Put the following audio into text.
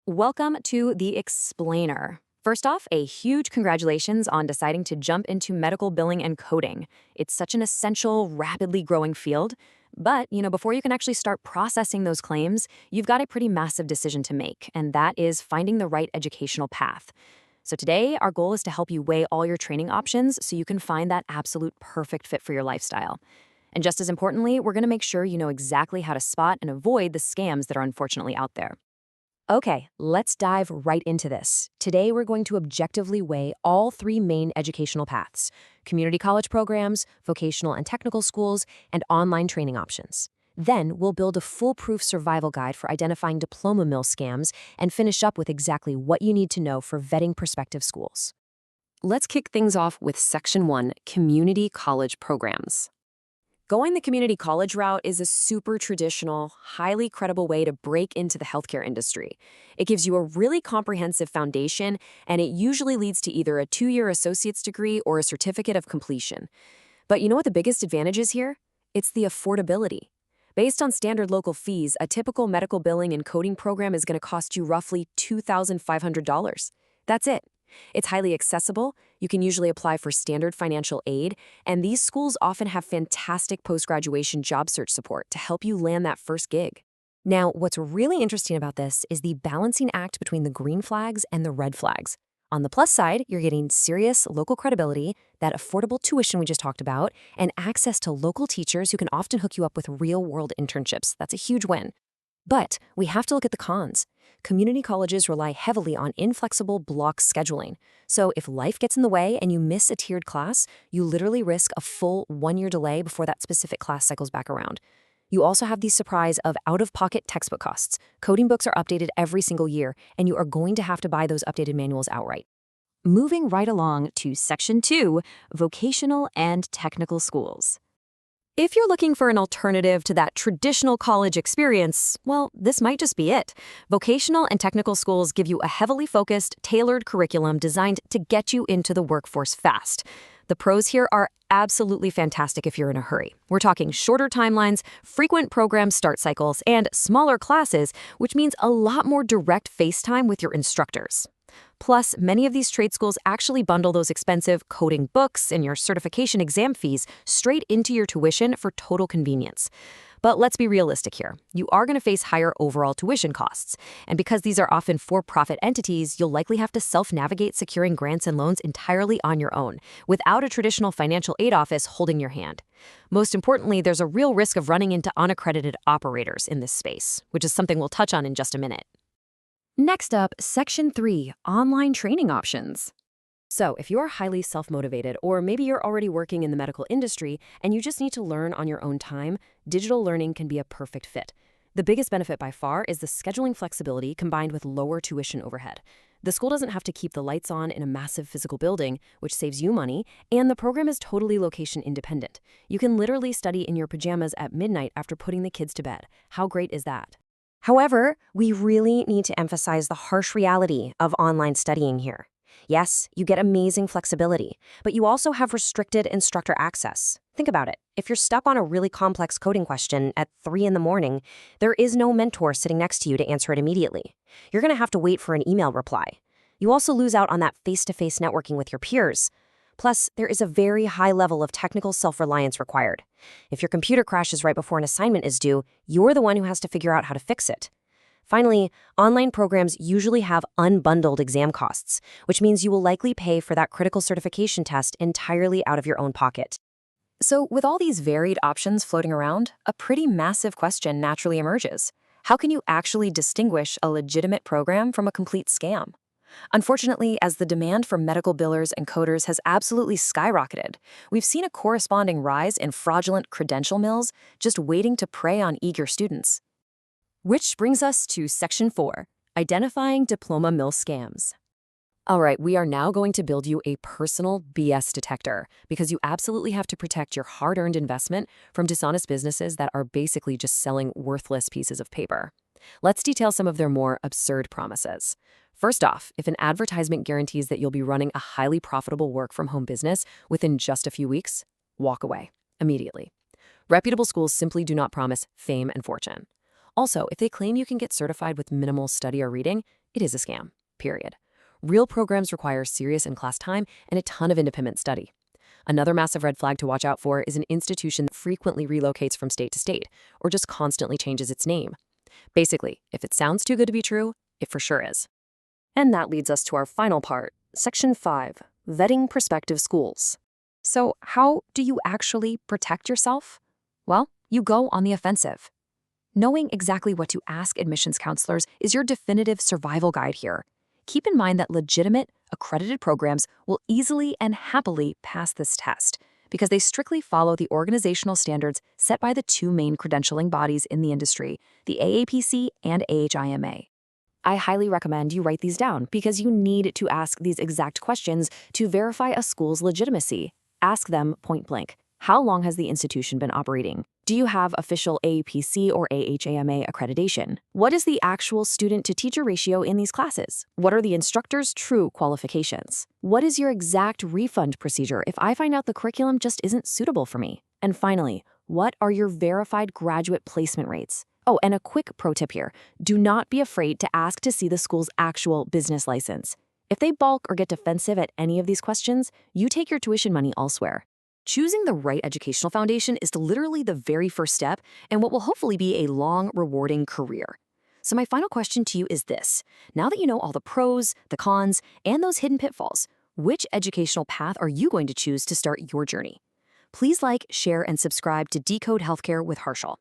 Welcome to The Explainer. First off, a huge congratulations on deciding to jump into medical billing and coding. It's such an essential, rapidly growing field. But, before you can actually start processing those claims, you've got a pretty massive decision to make, and that is finding the right educational path. So today, our goal is to help you weigh all your training options so you can find that absolute perfect fit for your lifestyle. And just as importantly, we're going to make sure you know exactly how to spot and avoid the scams that are unfortunately out there. Okay, let's dive right into this. Today, we're going to objectively weigh all three main educational paths: community college programs, vocational and technical schools, and online training options. Then, we'll build a foolproof survival guide for identifying diploma mill scams and finish up with exactly what you need to know for vetting prospective schools. Let's kick things off with Section 1, Community College Programs. Going the community college route is a super traditional, highly credible way to break into the healthcare industry. It gives you a really comprehensive foundation, and it usually leads to either a 2-year associate's degree or a certificate of completion. But you know what the biggest advantage is here? It's the affordability. Based on standard local fees, a typical medical billing and coding program is going to cost you roughly $2,500. That's it. It's highly accessible, you can usually apply for standard financial aid, and these schools often have fantastic post-graduation job search support to help you land that first gig. Now, what's really interesting about this is the balancing act between the green flags and the red flags. On the plus side, you're getting serious local credibility, that affordable tuition we just talked about, and access to local teachers who can often hook you up with real-world internships. That's a huge win. But we have to look at the cons. Community colleges rely heavily on inflexible block scheduling. So if life gets in the way and you miss a tiered class, you literally risk a full 1-year delay before that specific class cycles back around. You also have the surprise of out-of-pocket textbook costs. Coding books are updated every single year, and you are going to have to buy those updated manuals outright. Moving right along to Section 2, Vocational and Technical Schools. If you're looking for an alternative to that traditional college experience, well, this might just be it. Vocational and technical schools give you a heavily focused, tailored curriculum designed to get you into the workforce fast. The pros here are absolutely fantastic if you're in a hurry. We're talking shorter timelines, frequent program start cycles, and smaller classes, which means a lot more direct face time with your instructors. Plus, many of these trade schools actually bundle those expensive coding books and your certification exam fees straight into your tuition for total convenience. But let's be realistic here. You are going to face higher overall tuition costs. And because these are often for-profit entities, you'll likely have to self-navigate securing grants and loans entirely on your own, without a traditional financial aid office holding your hand. Most importantly, there's a real risk of running into unaccredited operators in this space, which is something we'll touch on in just a minute. Next up, Section 3, Online Training Options. So, if you're highly self-motivated, or maybe you're already working in the medical industry and you just need to learn on your own time, digital learning can be a perfect fit. The biggest benefit by far is the scheduling flexibility combined with lower tuition overhead. The school doesn't have to keep the lights on in a massive physical building, which saves you money, and the program is totally location independent. You can literally study in your pajamas at midnight after putting the kids to bed. How great is that? However, we really need to emphasize the harsh reality of online studying here. Yes, you get amazing flexibility, but you also have restricted instructor access. Think about it. If you're stuck on a really complex coding question at 3 in the morning, there is no mentor sitting next to you to answer it immediately. You're going to have to wait for an email reply. You also lose out on that face-to-face networking with your peers. Plus, there is a very high level of technical self-reliance required. If your computer crashes right before an assignment is due, you're the one who has to figure out how to fix it. Finally, online programs usually have unbundled exam costs, which means you will likely pay for that critical certification test entirely out of your own pocket. So, with all these varied options floating around, a pretty massive question naturally emerges. How can you actually distinguish a legitimate program from a complete scam? Unfortunately, as the demand for medical billers and coders has absolutely skyrocketed, we've seen a corresponding rise in fraudulent credential mills just waiting to prey on eager students. Which brings us to Section 4, Identifying Diploma Mill Scams. All right, we are now going to build you a personal BS detector because you absolutely have to protect your hard-earned investment from dishonest businesses that are basically just selling worthless pieces of paper. Let's detail some of their more absurd promises. First off, if an advertisement guarantees that you'll be running a highly profitable work-from-home business within just a few weeks, walk away immediately. Reputable schools simply do not promise fame and fortune. Also, if they claim you can get certified with minimal study or reading, It is a scam, period. Real programs require serious in-class time and a ton of independent study. Another massive red flag to watch out for is an institution that frequently relocates from state to state or just constantly changes its name. Basically, if it sounds too good to be true, it for sure is. And that leads us to our final part, Section 5, Vetting Prospective Schools. So, how do you actually protect yourself? Well, you go on the offensive. Knowing exactly what to ask admissions counselors is your definitive survival guide here. Keep in mind that legitimate, accredited programs will easily and happily pass this test because they strictly follow the organizational standards set by the two main credentialing bodies in the industry, the AAPC and AHIMA. I highly recommend you write these down because you need to ask these exact questions to verify a school's legitimacy. Ask them point blank. How long has the institution been operating? Do you have official AAPC or AHAMA accreditation? What is the actual student-to-teacher ratio in these classes? What are the instructors' true qualifications? What is your exact refund procedure if I find out the curriculum just isn't suitable for me? And finally, what are your verified graduate placement rates? Oh, and a quick pro tip here. Do not be afraid to ask to see the school's actual business license. If they balk or get defensive at any of these questions, you take your tuition money elsewhere. Choosing the right educational foundation is literally the very first step in what will hopefully be a long, rewarding career. So my final question to you is this. Now that you know all the pros, the cons, and those hidden pitfalls, which educational path are you going to choose to start your journey? Please like, share, and subscribe to Decode Healthcare with Harshal.